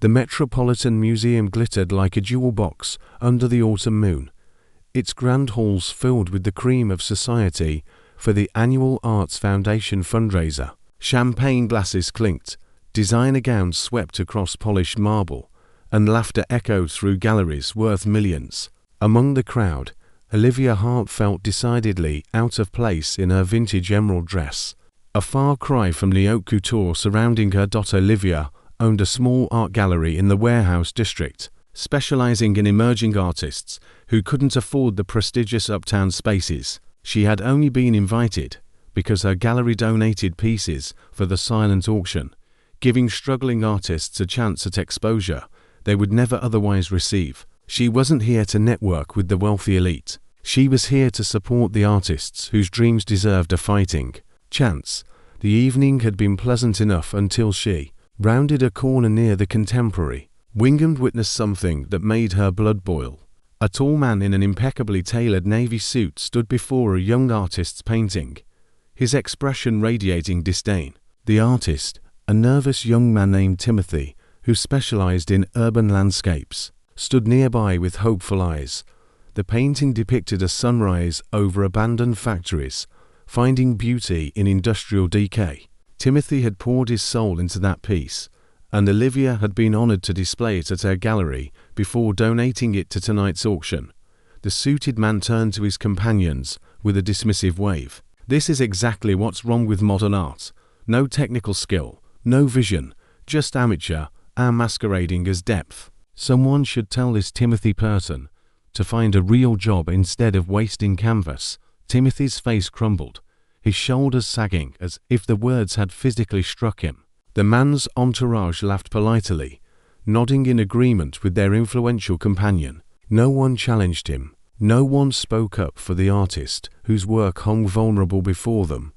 The Metropolitan Museum glittered like a jewel box under the autumn moon, its grand halls filled with the cream of society for the annual Arts Foundation fundraiser. Champagne glasses clinked, designer gowns swept across polished marble, and laughter echoed through galleries worth millions. Among the crowd, Olivia Hart felt decidedly out of place in her vintage emerald dress. A far cry from the haute couture surrounding her. Olivia owned a small art gallery in the warehouse district, specializing in emerging artists who couldn't afford the prestigious uptown spaces. She had only been invited because her gallery donated pieces for the silent auction, giving struggling artists a chance at exposure they would never otherwise receive. She wasn't here to network with the wealthy elite. She was here to support the artists whose dreams deserved a fighting chance. The evening had been pleasant enough until she rounded a corner near the Contemporary. Wingham witnessed something that made her blood boil. A tall man in an impeccably tailored navy suit stood before a young artist's painting, his expression radiating disdain. The artist, a nervous young man named Timothy, who specialized in urban landscapes, stood nearby with hopeful eyes. The painting depicted a sunrise over abandoned factories, finding beauty in industrial decay. Timothy had poured his soul into that piece, and Olivia had been honored to display it at her gallery before donating it to tonight's auction. The suited man turned to his companions with a dismissive wave. "This is exactly what's wrong with modern art. No technical skill, no vision, just amateur masquerading as depth. Someone should tell this Timothy person to find a real job instead of wasting canvas." Timothy's face crumbled, his shoulders sagging as if the words had physically struck him. The man's entourage laughed politely, nodding in agreement with their influential companion. No one challenged him. No one spoke up for the artist whose work hung vulnerable before them.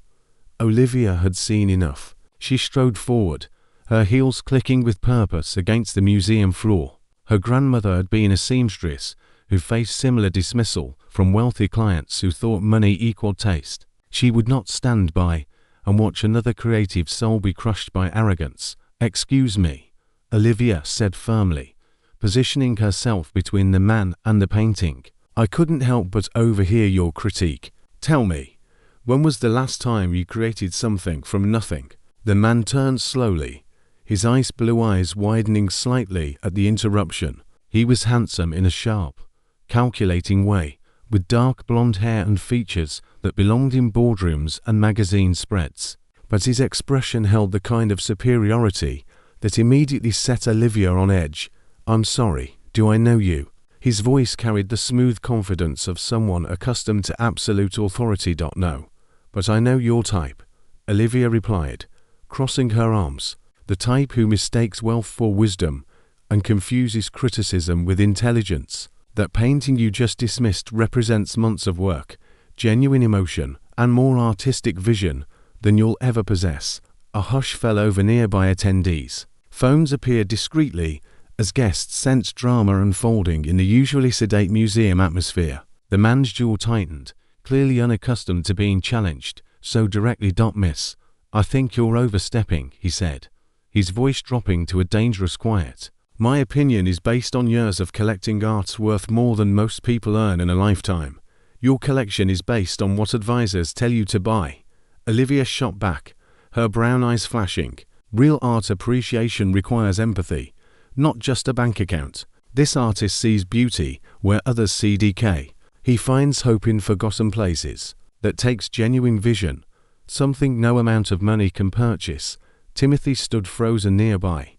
Olivia had seen enough. She strode forward, her heels clicking with purpose against the museum floor. Her grandmother had been a seamstress who faced similar dismissal from wealthy clients who thought money equaled taste. She would not stand by and watch another creative soul be crushed by arrogance. "Excuse me," Olivia said firmly, positioning herself between the man and the painting. "I couldn't help but overhear your critique. Tell me, when was the last time you created something from nothing?" The man turned slowly, his ice blue eyes widening slightly at the interruption. He was handsome in a sharp, calculating way, with dark blonde hair and features that belonged in boardrooms and magazine spreads. But his expression held the kind of superiority that immediately set Olivia on edge. "I'm sorry, do I know you?" His voice carried the smooth confidence of someone accustomed to absolute authority. "No, but I know your type," Olivia replied, crossing her arms. "The type who mistakes wealth for wisdom and confuses criticism with intelligence. That painting you just dismissed represents months of work, genuine emotion, and more artistic vision than you'll ever possess." A hush fell over nearby attendees. Phones appeared discreetly as guests sensed drama unfolding in the usually sedate museum atmosphere. The man's jaw tightened, clearly unaccustomed to being challenged so directly. "Miss, I think you're overstepping," he said, his voice dropping to a dangerous quiet. "My opinion is based on years of collecting art worth more than most people earn in a lifetime. Your collection is based on what advisors tell you to buy." Olivia shot back, her brown eyes flashing. "Real art appreciation requires empathy, not just a bank account. This artist sees beauty where others see decay. He finds hope in forgotten places. That takes genuine vision, something no amount of money can purchase." Timothy stood frozen nearby,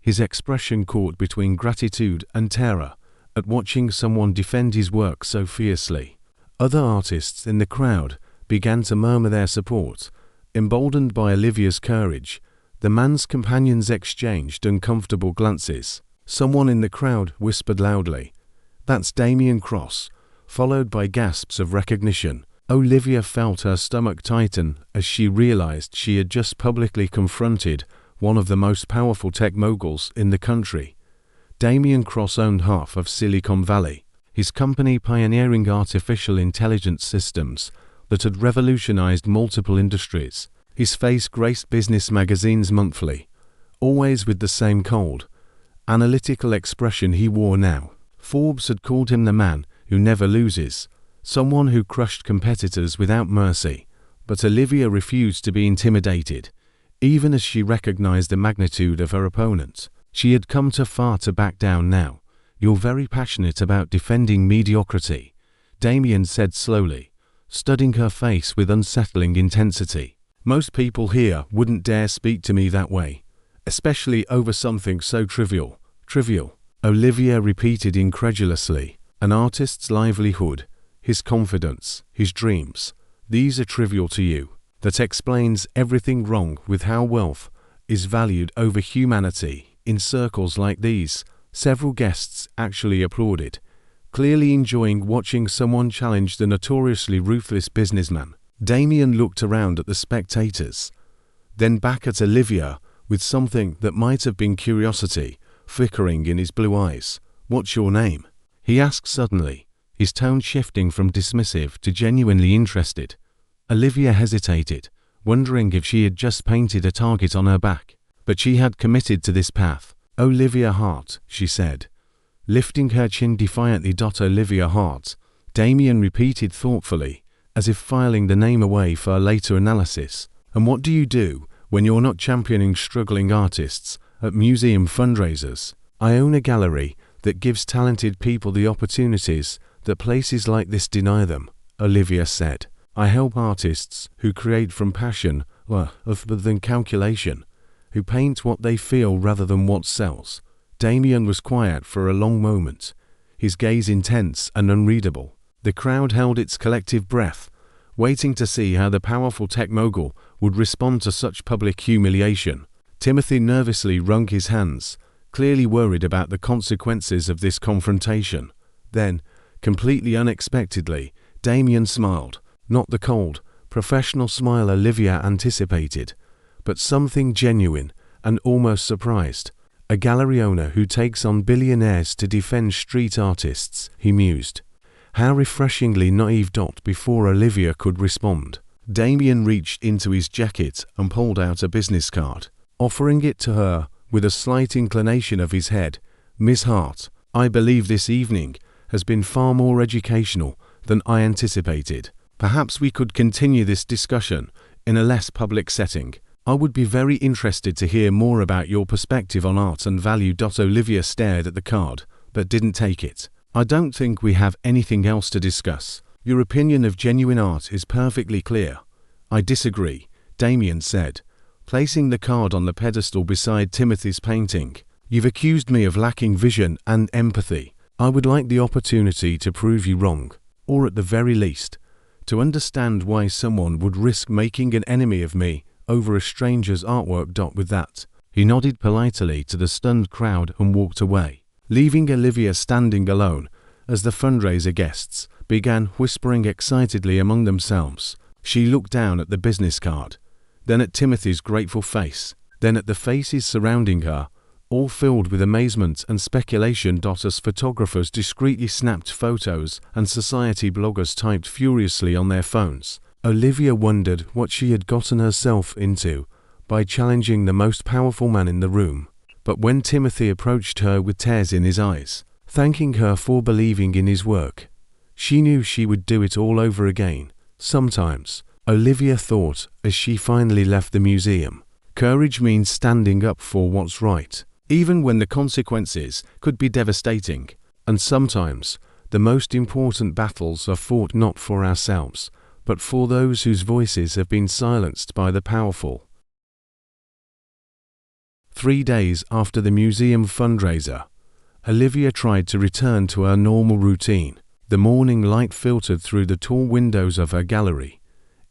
his expression caught between gratitude and terror at watching someone defend his work so fiercely. Other artists in the crowd began to murmur their support, emboldened by Olivia's courage. The man's companions exchanged uncomfortable glances. Someone in the crowd whispered loudly, "That's Damien Cross," followed by gasps of recognition. Olivia felt her stomach tighten as she realized she had just publicly confronted one of the most powerful tech moguls in the country. Damien Cross owned half of Silicon Valley, his company pioneering artificial intelligence systems that had revolutionized multiple industries. His face graced business magazines monthly, always with the same cold, analytical expression he wore now. Forbes had called him the man who never loses, someone who crushed competitors without mercy. But Olivia refused to be intimidated, even as she recognized the magnitude of her opponent. She had come too far to back down now. "You're very passionate about defending mediocrity," Damien said slowly, studying her face with unsettling intensity. "Most people here wouldn't dare speak to me that way, especially over something so trivial." "Trivial," Olivia repeated incredulously. "An artist's livelihood, his confidence, his dreams. These are trivial to you. That explains everything wrong with how wealth is valued over humanity in circles like these." Several guests actually applauded, clearly enjoying watching someone challenge the notoriously ruthless businessman. Damien looked around at the spectators, then back at Olivia with something that might have been curiosity flickering in his blue eyes. "What's your name?" he asked suddenly, his tone shifting from dismissive to genuinely interested. Olivia hesitated, wondering if she had just painted a target on her back. But she had committed to this path. "Olivia Hart," she said, lifting her chin defiantly. "Olivia Hart," Damien repeated thoughtfully, as if filing the name away for later analysis. "And what do you do when you're not championing struggling artists at museum fundraisers?" "I own a gallery that gives talented people the opportunities that places like this deny them," Olivia said. "I help artists who create from passion rather than calculation, who paint what they feel rather than what sells." Damien was quiet for a long moment, his gaze intense and unreadable. The crowd held its collective breath, waiting to see how the powerful tech mogul would respond to such public humiliation. Timothy nervously wrung his hands, clearly worried about the consequences of this confrontation. Then, completely unexpectedly, Damien smiled, not the cold, professional smile Olivia anticipated, but something genuine and almost surprised. "A gallery owner who takes on billionaires to defend street artists," he mused. How refreshingly naive. Before Olivia could respond, Damien reached into his jacket and pulled out a business card, offering it to her with a slight inclination of his head. "Miss Hart, I believe this evening has been far more educational than I anticipated. Perhaps we could continue this discussion in a less public setting. I would be very interested to hear more about your perspective on art and value." Olivia stared at the card, but didn't take it. "I don't think we have anything else to discuss. Your opinion of genuine art is perfectly clear." "I disagree," Damien said, placing the card on the pedestal beside Timothy's painting. "You've accused me of lacking vision and empathy. I would like the opportunity to prove you wrong, or at the very least, to understand why someone would risk making an enemy of me over a stranger's artwork." With that, he nodded politely to the stunned crowd and walked away, leaving Olivia standing alone as the fundraiser guests began whispering excitedly among themselves. She looked down at the business card, then at Timothy's grateful face, then at the faces surrounding her, all filled with amazement and speculation. As photographers discreetly snapped photos and society bloggers typed furiously on their phones, Olivia wondered what she had gotten herself into by challenging the most powerful man in the room. But when Timothy approached her with tears in his eyes, thanking her for believing in his work, she knew she would do it all over again. Sometimes, Olivia thought as she finally left the museum, courage means standing up for what's right, even when the consequences could be devastating. And sometimes, the most important battles are fought not for ourselves, but for those whose voices have been silenced by the powerful. 3 days after the museum fundraiser, Olivia tried to return to her normal routine. The morning light filtered through the tall windows of her gallery,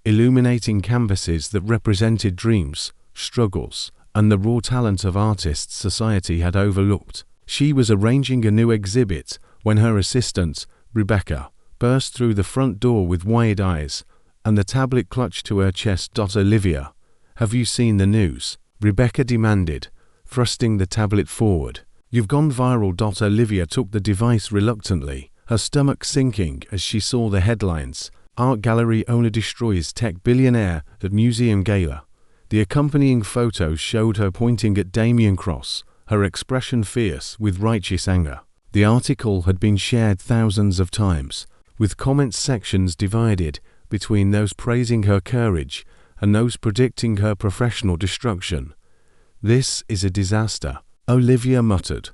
illuminating canvases that represented dreams, struggles, and the raw talent of artists society had overlooked. She was arranging a new exhibit when her assistant, Rebecca, burst through the front door with wide eyes and the tablet clutched to her chest. "Olivia, have you seen the news?" Rebecca demanded, thrusting the tablet forward. "You've gone viral." Olivia took the device reluctantly, her stomach sinking as she saw the headlines. "Art gallery owner destroys tech billionaire at museum gala." The accompanying photos showed her pointing at Damien Cross, her expression fierce with righteous anger. The article had been shared thousands of times, with comments sections divided between those praising her courage and those predicting her professional destruction. "This is a disaster," Olivia muttered,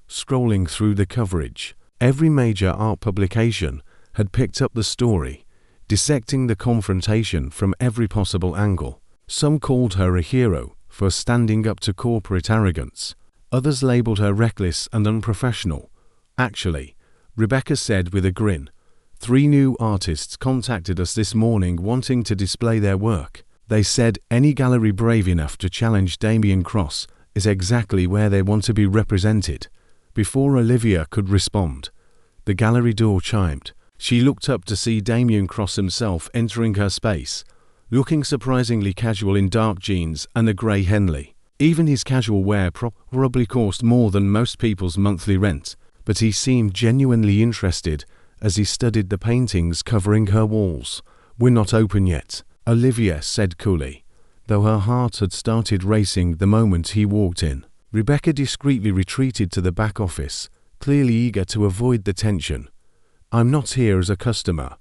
scrolling through the coverage. Every major art publication had picked up the story, dissecting the confrontation from every possible angle. Some called her a hero for standing up to corporate arrogance. Others labeled her reckless and unprofessional. "Actually," Rebecca said with a grin, "3 new artists contacted us this morning wanting to display their work. They said any gallery brave enough to challenge Damien Cross is exactly where they want to be represented." Before Olivia could respond, the gallery door chimed. She looked up to see Damien Cross himself entering her space, looking surprisingly casual in dark jeans and a grey Henley. Even his casual wear probably cost more than most people's monthly rent, but he seemed genuinely interested as he studied the paintings covering her walls. "We're not open yet," Olivia said coolly, though her heart had started racing the moment he walked in. Rebecca discreetly retreated to the back office, clearly eager to avoid the tension. "I'm not here as a customer,"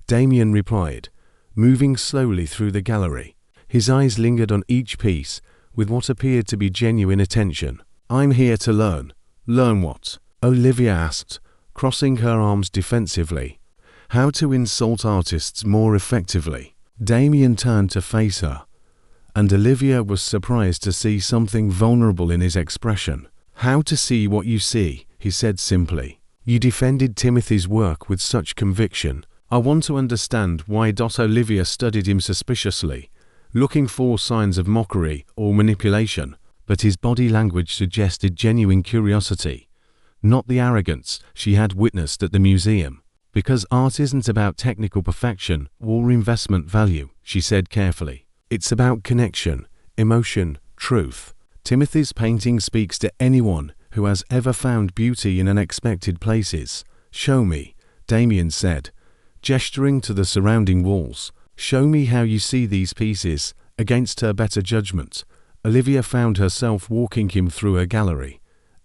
Damien replied, moving slowly through the gallery. His eyes lingered on each piece with what appeared to be genuine attention. "I'm here to learn." "Learn what?" Olivia asked, crossing her arms defensively. "How to insult artists more effectively." Damien turned to face her, and Olivia was surprised to see something vulnerable in his expression. "How to see what you see," he said simply. "You defended Timothy's work with such conviction. I want to understand why." Olivia studied him suspiciously, looking for signs of mockery or manipulation, but his body language suggested genuine curiosity, not the arrogance she had witnessed at the museum. "Because art isn't about technical perfection or investment value," she said carefully. "It's about connection, emotion, truth. Timothy's painting speaks to anyone who has ever found beauty in unexpected places." "Show me," Damien said, gesturing to the surrounding walls. "Show me how you see these pieces." Against her better judgment, Olivia found herself walking him through a gallery,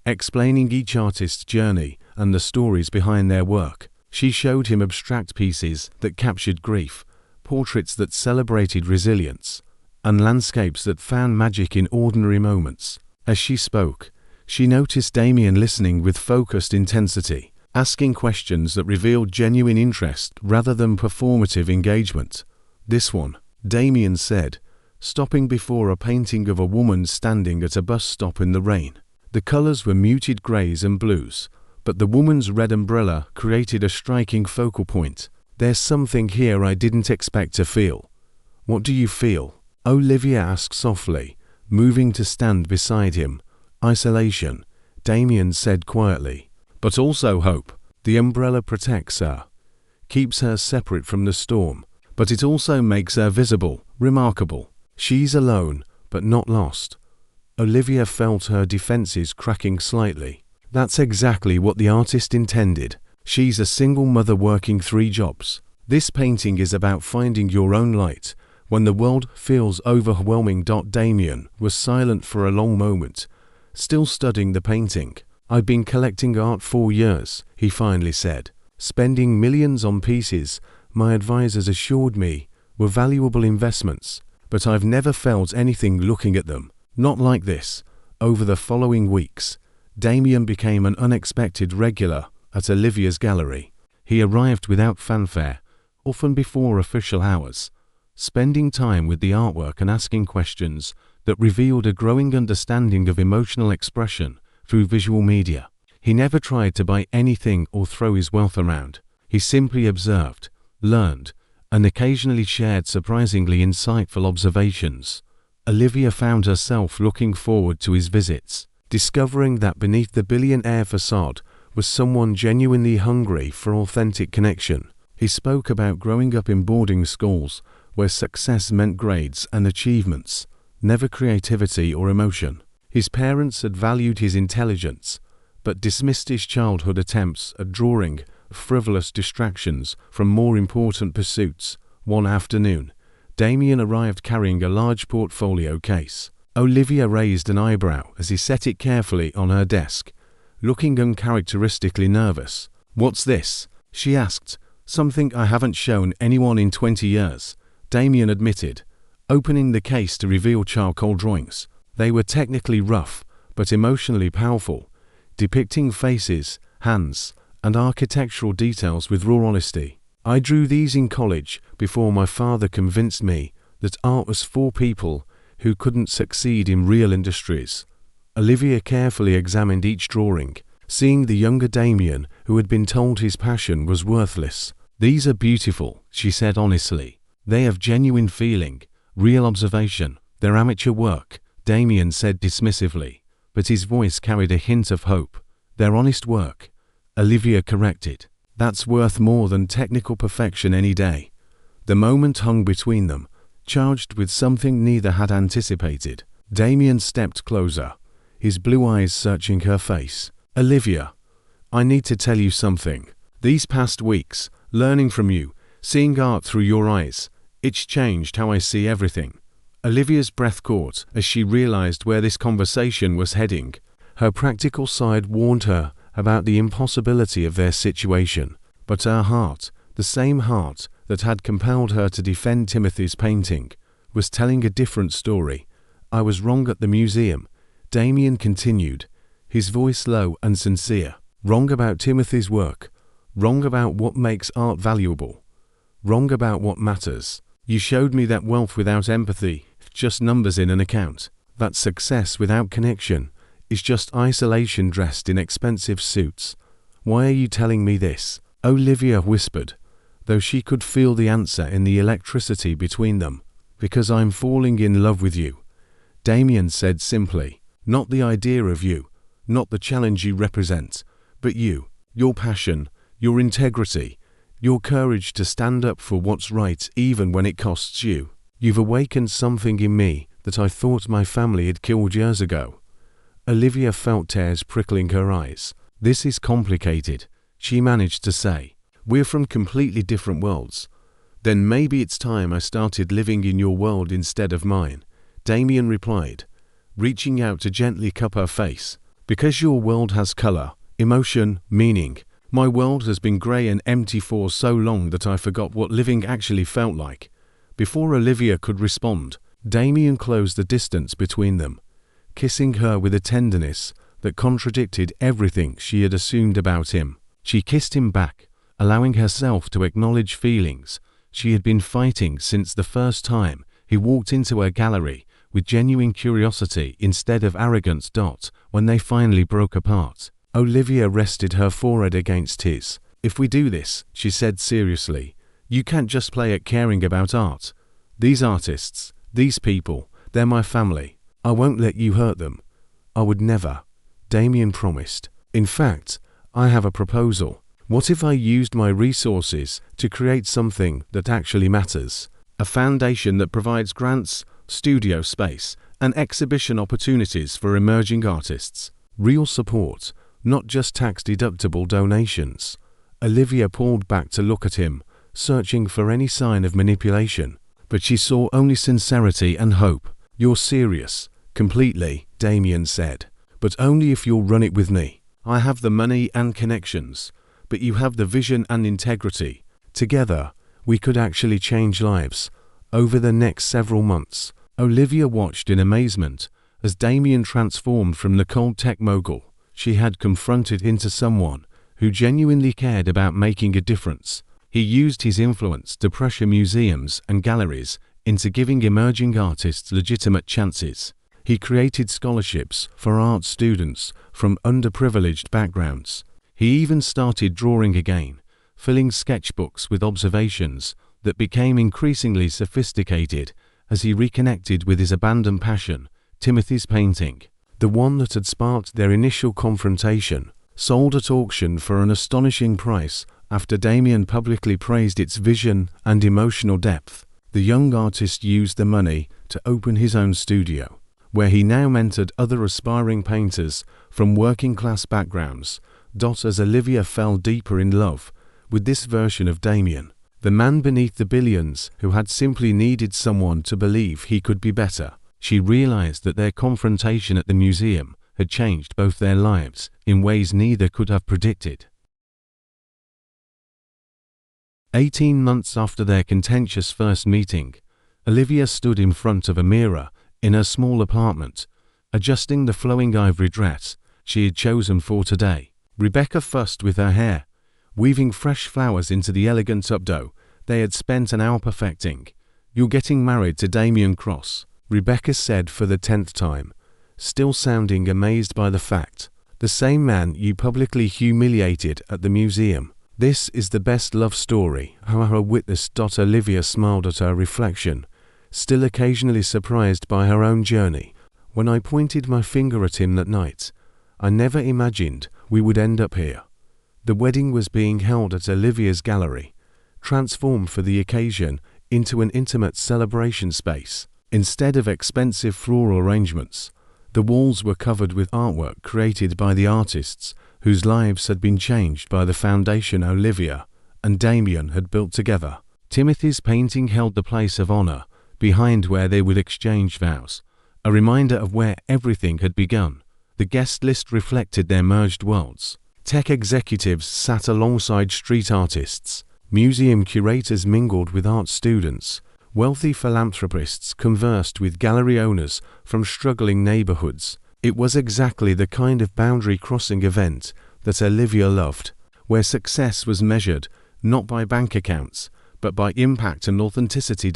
explaining each artist's journey and the stories behind their work. She showed him abstract pieces that captured grief, portraits that celebrated resilience, and landscapes that found magic in ordinary moments. As she spoke, she noticed Damien listening with focused intensity, asking questions that revealed genuine interest rather than performative engagement. "This one," Damien said, stopping before a painting of a woman standing at a bus stop in the rain. The colors were muted grays and blues, but the woman's red umbrella created a striking focal point. "There's something here I didn't expect to feel." "What do you feel?" Olivia asked softly, moving to stand beside him. "Isolation," Damien said quietly. "But also hope. The umbrella protects her, keeps her separate from the storm, but it also makes her visible, remarkable. She's alone, but not lost." Olivia felt her defenses cracking slightly. That's exactly what the artist intended. She's a single mother working 3 jobs. This painting is about finding your own light when the world feels overwhelming. Damien was silent for a long moment, still studying the painting. "I've been collecting art for years," he finally said, "spending millions on pieces my advisors assured me were valuable investments, but I've never felt anything looking at them. Not like this." Over the following weeks, Damien became an unexpected regular at Olivia's gallery. He arrived without fanfare, often before official hours, spending time with the artwork and asking questions that revealed a growing understanding of emotional expression through visual media. He never tried to buy anything or throw his wealth around. He simply observed, learned, and occasionally shared surprisingly insightful observations. Olivia found herself looking forward to his visits, discovering that beneath the billionaire facade was someone genuinely hungry for authentic connection. He spoke about growing up in boarding schools where success meant grades and achievements, never creativity or emotion. His parents had valued his intelligence, but dismissed his childhood attempts at drawing frivolous distractions from more important pursuits. One afternoon, Damien arrived carrying a large portfolio case. Olivia raised an eyebrow as he set it carefully on her desk, looking uncharacteristically nervous. "What's this?" she asked. "Something I haven't shown anyone in 20 years, Damien admitted, opening the case to reveal charcoal drawings. They were technically rough, but emotionally powerful, depicting faces, hands, and architectural details with raw honesty. I drew these in college before my father convinced me that art was for people who couldn't succeed in real industries." Olivia carefully examined each drawing, seeing the younger Damien who had been told his passion was worthless. "These are beautiful," she said honestly. "They have genuine feeling, real observation. They're amateur work," Damien said dismissively, but his voice carried a hint of hope. "They're honest work," Olivia corrected. "That's worth more than technical perfection any day." The moment hung between them, charged with something neither had anticipated. Damien stepped closer, his blue eyes searching her face. "Olivia, I need to tell you something. These past weeks, learning from you, seeing art through your eyes, it's changed how I see everything." Olivia's breath caught as she realized where this conversation was heading. Her practical side warned her about the impossibility of their situation, but her heart, the same heart that had compelled her to defend Timothy's painting, was telling a different story. "I was wrong at the museum," Damien continued, his voice low and sincere. "Wrong about Timothy's work, wrong about what makes art valuable, wrong about what matters. You showed me that wealth without empathy, just numbers in an account. That success without connection is just isolation dressed in expensive suits. Why are you telling me this?" Olivia whispered, though she could feel the answer in the electricity between them. "Because I'm falling in love with you," Damien said simply. "Not the idea of you, not the challenge you represent, but you, your passion, your integrity, your courage to stand up for what's right even when it costs you. You've awakened something in me that I thought my family had killed years ago." Olivia felt tears prickling her eyes. "This is complicated," she managed to say. "We're from completely different worlds. Then maybe it's time I started living in your world instead of mine," Damien replied, reaching out to gently cup her face. "Because your world has color, emotion, meaning. My world has been gray and empty for so long that I forgot what living actually felt like." Before Olivia could respond, Damien closed the distance between them, kissing her with a tenderness that contradicted everything she had assumed about him. She kissed him back, allowing herself to acknowledge feelings she had been fighting since the first time he walked into her gallery, with genuine curiosity instead of arrogance. When they finally broke apart, Olivia rested her forehead against his. "If we do this," she said seriously, "you can't just play at caring about art. These artists, these people, they're my family. I won't let you hurt them." "I would never," Damien promised. "In fact, I have a proposal. What if I used my resources to create something that actually matters? A foundation that provides grants, studio space, and exhibition opportunities for emerging artists. Real support, not just tax-deductible donations." Olivia pulled back to look at him, searching for any sign of manipulation, but she saw only sincerity and hope. "You're serious?" "Completely," Damien said. "But only if you'll run it with me. I have the money and connections, but you have the vision and integrity. Together, we could actually change lives." Over the next several months, Olivia watched in amazement as Damien transformed from the cold tech mogul she had confronted into someone who genuinely cared about making a difference. He used his influence to pressure museums and galleries into giving emerging artists legitimate chances. He created scholarships for art students from underprivileged backgrounds. He even started drawing again, filling sketchbooks with observations that became increasingly sophisticated as he reconnected with his abandoned passion, Timothy's painting. The one that had sparked their initial confrontation, sold at auction for an astonishing price after Damien publicly praised its vision and emotional depth. The young artist used the money to open his own studio, where he now mentored other aspiring painters from working-class backgrounds. As Olivia fell deeper in love with this version of Damien, the man beneath the billions who had simply needed someone to believe he could be better. She realized that their confrontation at the museum had changed both their lives in ways neither could have predicted. 18 months after their contentious first meeting, Olivia stood in front of a mirror in her small apartment, adjusting the flowing ivory dress she had chosen for today. Rebecca fussed with her hair, weaving fresh flowers into the elegant updo they had spent an hour perfecting. "You're getting married to Damien Cross," Rebecca said for the 10th time, still sounding amazed by the fact. "The same man you publicly humiliated at the museum. This is the best love story her witnessed." Olivia smiled at her reflection, still occasionally surprised by her own journey. "When I pointed my finger at him that night, I never imagined we would end up here." The wedding was being held at Olivia's gallery, transformed for the occasion into an intimate celebration space. Instead of expensive floral arrangements, the walls were covered with artwork created by the artists whose lives had been changed by the foundation Olivia and Damien had built together. Timothy's painting held the place of honor behind where they would exchange vows, a reminder of where everything had begun. The guest list reflected their merged worlds. Tech executives sat alongside street artists, museum curators mingled with art students, wealthy philanthropists conversed with gallery owners from struggling neighborhoods. It was exactly the kind of boundary-crossing event that Olivia loved, where success was measured not by bank accounts, but by impact and authenticity.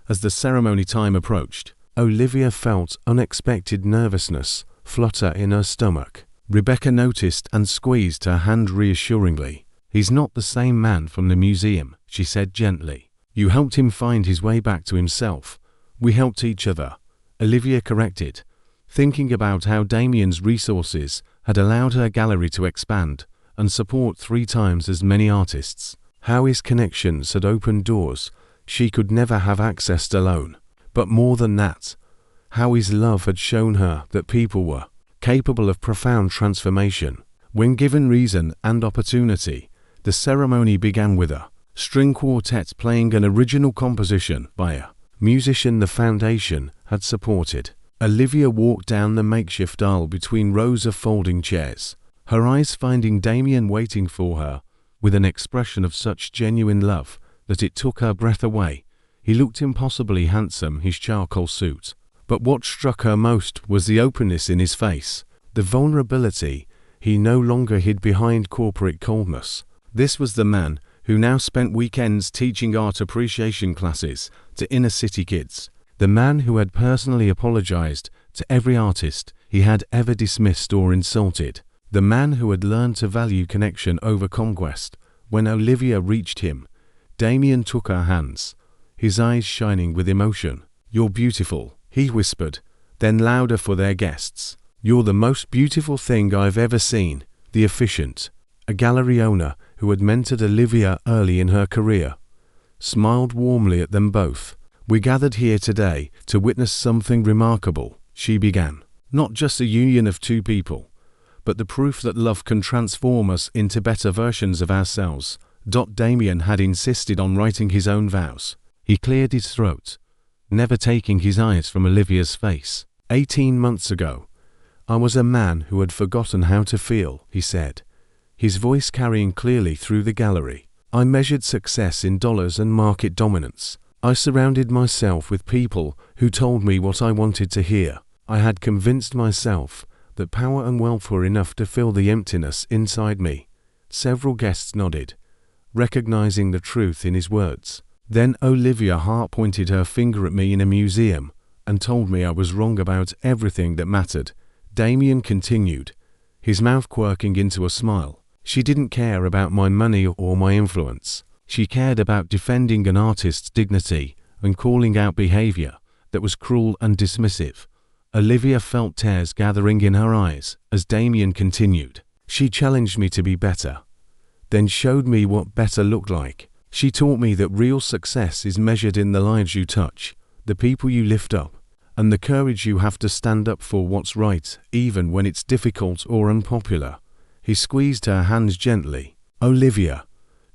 As the ceremony time approached, Olivia felt unexpected nervousness flutter in her stomach. Rebecca noticed and squeezed her hand reassuringly. "He's not the same man from the museum," she said gently. "You helped him find his way back to himself. We helped each other," Olivia corrected, thinking about how Damien's resources had allowed her gallery to expand and support 3 times as many artists. How his connections had opened doors she could never have accessed alone. But more than that, how his love had shown her that people were capable of profound transformation. When given reason and opportunity, the ceremony began with a string quartet playing an original composition by a musician the foundation had supported. Olivia walked down the makeshift aisle between rows of folding chairs, her eyes finding Damien waiting for her with an expression of such genuine love that it took her breath away. He looked impossibly handsome, his charcoal suit. But what struck her most was the openness in his face, the vulnerability he no longer hid behind corporate coldness. This was the man who now spent weekends teaching art appreciation classes to inner-city kids, the man who had personally apologized to every artist he had ever dismissed or insulted, the man who had learned to value connection over conquest. When Olivia reached him, Damien took her hands, his eyes shining with emotion. "You're beautiful," he whispered, then louder for their guests. "You're the most beautiful thing I've ever seen." The officiant, a gallery owner who had mentored Olivia early in her career, smiled warmly at them both. "We gathered here today to witness something remarkable," she began. "Not just a union of 2 people, but the proof that love can transform us into better versions of ourselves." Damien had insisted on writing his own vows. He cleared his throat, never taking his eyes from Olivia's face. 18 months ago, I was a man who had forgotten how to feel," he said, his voice carrying clearly through the gallery. "I measured success in dollars and market dominance. I surrounded myself with people who told me what I wanted to hear. I had convinced myself that power and wealth were enough to fill the emptiness inside me." Several guests nodded, recognizing the truth in his words. "Then Olivia Hart pointed her finger at me in a museum and told me I was wrong about everything that mattered," Damien continued, his mouth quirking into a smile. "She didn't care about my money or my influence. She cared about defending an artist's dignity and calling out behavior that was cruel and dismissive." Olivia felt tears gathering in her eyes as Damien continued. "She challenged me to be better, then showed me what better looked like. She taught me that real success is measured in the lives you touch, the people you lift up, and the courage you have to stand up for what's right, even when it's difficult or unpopular." He squeezed her hands gently. "Olivia,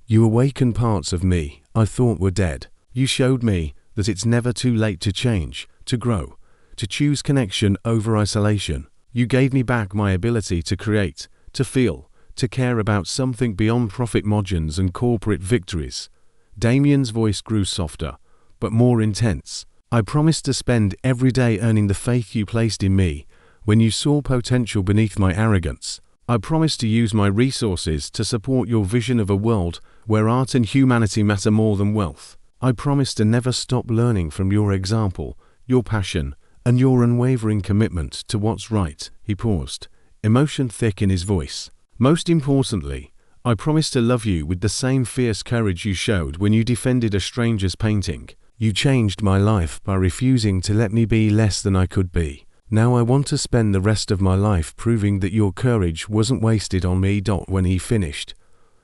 you awakened parts of me I thought were dead. You showed me that it's never too late to change, to grow, to choose connection over isolation. You gave me back my ability to create, to feel, to care about something beyond profit margins and corporate victories. Damien's voice grew softer, but more intense. I promised to spend every day earning the faith you placed in me when you saw potential beneath my arrogance. I promised to use my resources to support your vision of a world where art and humanity matter more than wealth. I promised to never stop learning from your example, your passion, and your unwavering commitment to what's right. He paused, emotion thick in his voice. Most importantly, I promised to love you with the same fierce courage you showed when you defended a stranger's painting. You changed my life by refusing to let me be less than I could be. Now I want to spend the rest of my life proving that your courage wasn't wasted on me. When he finished,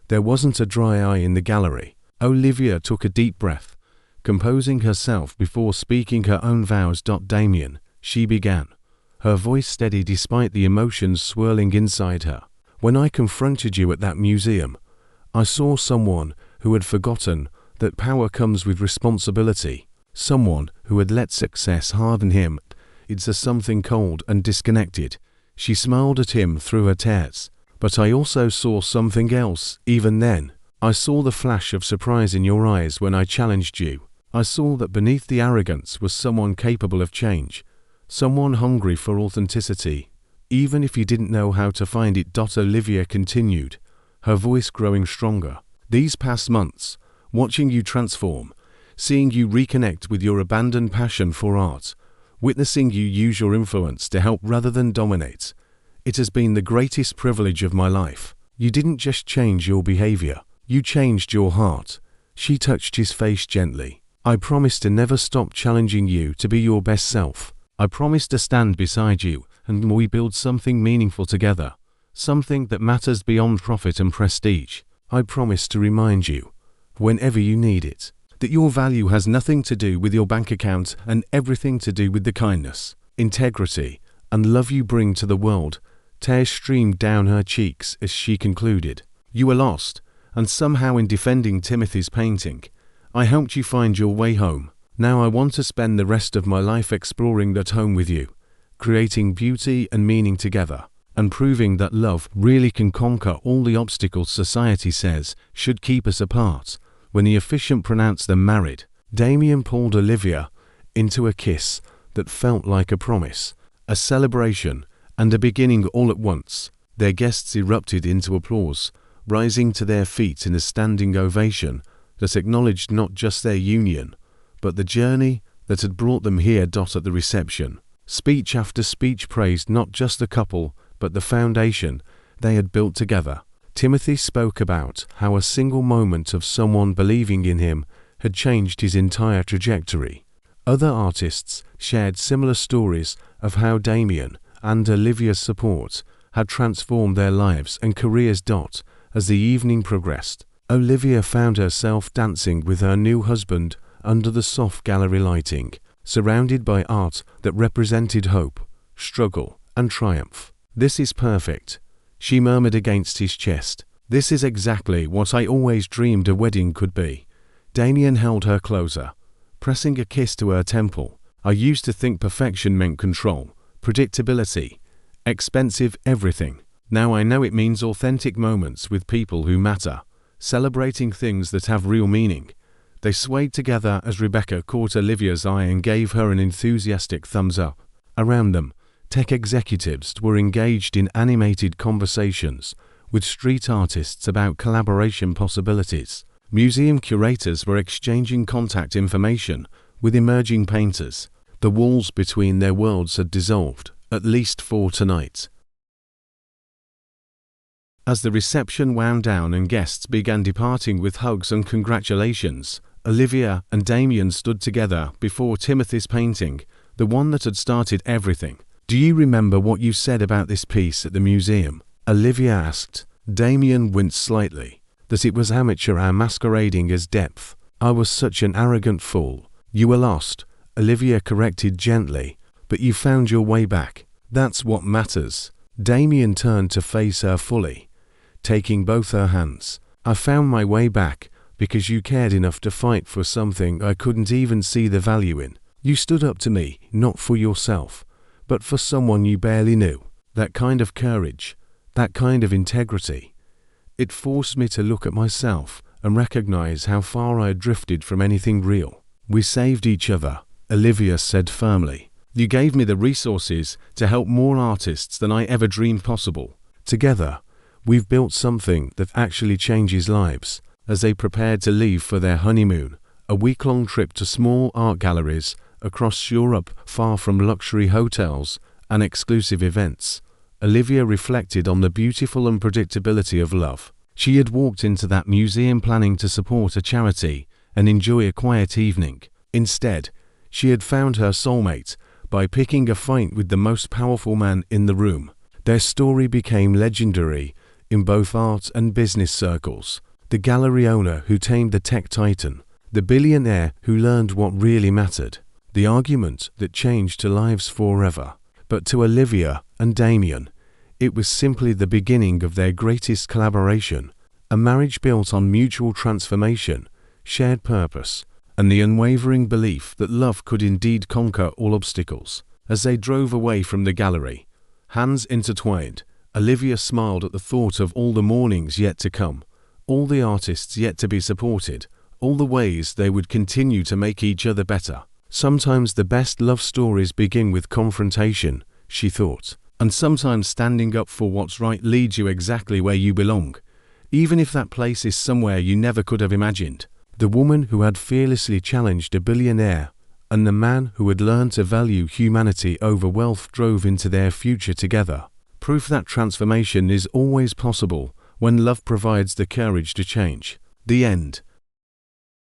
there wasn't a dry eye in the gallery. Olivia took a deep breath, composing herself before speaking her own vows. Damien, she began, her voice steady despite the emotions swirling inside her. When I confronted you at that museum, I saw someone who had forgotten that power comes with responsibility, someone who had let success harden him. It's a something cold and disconnected. She smiled at him through her tears. But I also saw something else. Even then, I saw the flash of surprise in your eyes when I challenged you. I saw that beneath the arrogance was someone capable of change, someone hungry for authenticity, even if you didn't know how to find it. Olivia continued, her voice growing stronger. These past months, watching you transform, seeing you reconnect with your abandoned passion for art, witnessing you use your influence to help rather than dominate, it has been the greatest privilege of my life. You didn't just change your behavior, you changed your heart. She touched his face gently. I promise to never stop challenging you to be your best self. I promise to stand beside you and we build something meaningful together, something that matters beyond profit and prestige. I promise to remind you, whenever you need it, that your value has nothing to do with your bank account and everything to do with the kindness, integrity, and love you bring to the world. Tears streamed down her cheeks as she concluded. You were lost, and somehow in defending Timothy's painting, I helped you find your way home. Now I want to spend the rest of my life exploring that home with you, creating beauty and meaning together, and proving that love really can conquer all the obstacles society says should keep us apart. When the officiant pronounced them married, Damien pulled Olivia into a kiss that felt like a promise, a celebration, and a beginning all at once. Their guests erupted into applause, rising to their feet in a standing ovation that acknowledged not just their union, but the journey that had brought them here. At the reception, speech after speech praised not just the couple, but the foundation they had built together. Timothy spoke about how a single moment of someone believing in him had changed his entire trajectory. Other artists shared similar stories of how Damien and Olivia's support had transformed their lives and careers. As the evening progressed, Olivia found herself dancing with her new husband under the soft gallery lighting, surrounded by art that represented hope, struggle, and triumph. "This is perfect," she murmured against his chest. "This is exactly what I always dreamed a wedding could be." Damien held her closer, pressing a kiss to her temple. "I used to think perfection meant control, predictability, expensive everything. Now I know it means authentic moments with people who matter, celebrating things that have real meaning." They swayed together as Rebecca caught Olivia's eye and gave her an enthusiastic thumbs up. Around them, tech executives were engaged in animated conversations with street artists about collaboration possibilities. Museum curators were exchanging contact information with emerging painters. The walls between their worlds had dissolved, at least for tonight. As the reception wound down and guests began departing with hugs and congratulations, Olivia and Damien stood together before Timothy's painting, the one that had started everything. "Do you remember what you said about this piece at the museum?" Olivia asked. Damien winced slightly. "That it was amateur hour masquerading as depth. I was such an arrogant fool." "You were lost," Olivia corrected gently, "but you found your way back. That's what matters." Damien turned to face her fully, taking both her hands. "I found my way back because you cared enough to fight for something I couldn't even see the value in. You stood up to me, not for yourself, but for someone you barely knew. That kind of courage, that kind of integrity. It forced me to look at myself and recognize how far I had drifted from anything real. We saved each other, Olivia said firmly. You gave me the resources to help more artists than I ever dreamed possible. Together, we've built something that actually changes lives. As they prepared to leave for their honeymoon, a week-long trip to small art galleries across Europe far from luxury hotels and exclusive events, Olivia reflected on the beautiful unpredictability of love. She had walked into that museum planning to support a charity and enjoy a quiet evening. Instead, she had found her soulmate by picking a fight with the most powerful man in the room. Their story became legendary in both art and business circles. The gallery owner who tamed the tech titan, the billionaire who learned what really mattered, the argument that changed lives forever. But to Olivia and Damien, it was simply the beginning of their greatest collaboration, a marriage built on mutual transformation, shared purpose, and the unwavering belief that love could indeed conquer all obstacles. As they drove away from the gallery, hands intertwined, Olivia smiled at the thought of all the mornings yet to come, all the artists yet to be supported, all the ways they would continue to make each other better. Sometimes the best love stories begin with confrontation, she thought, and sometimes standing up for what's right leads you exactly where you belong, even if that place is somewhere you never could have imagined. The woman who had fearlessly challenged a billionaire and the man who had learned to value humanity over wealth drove into their future together. Proof that transformation is always possible when love provides the courage to change. The end.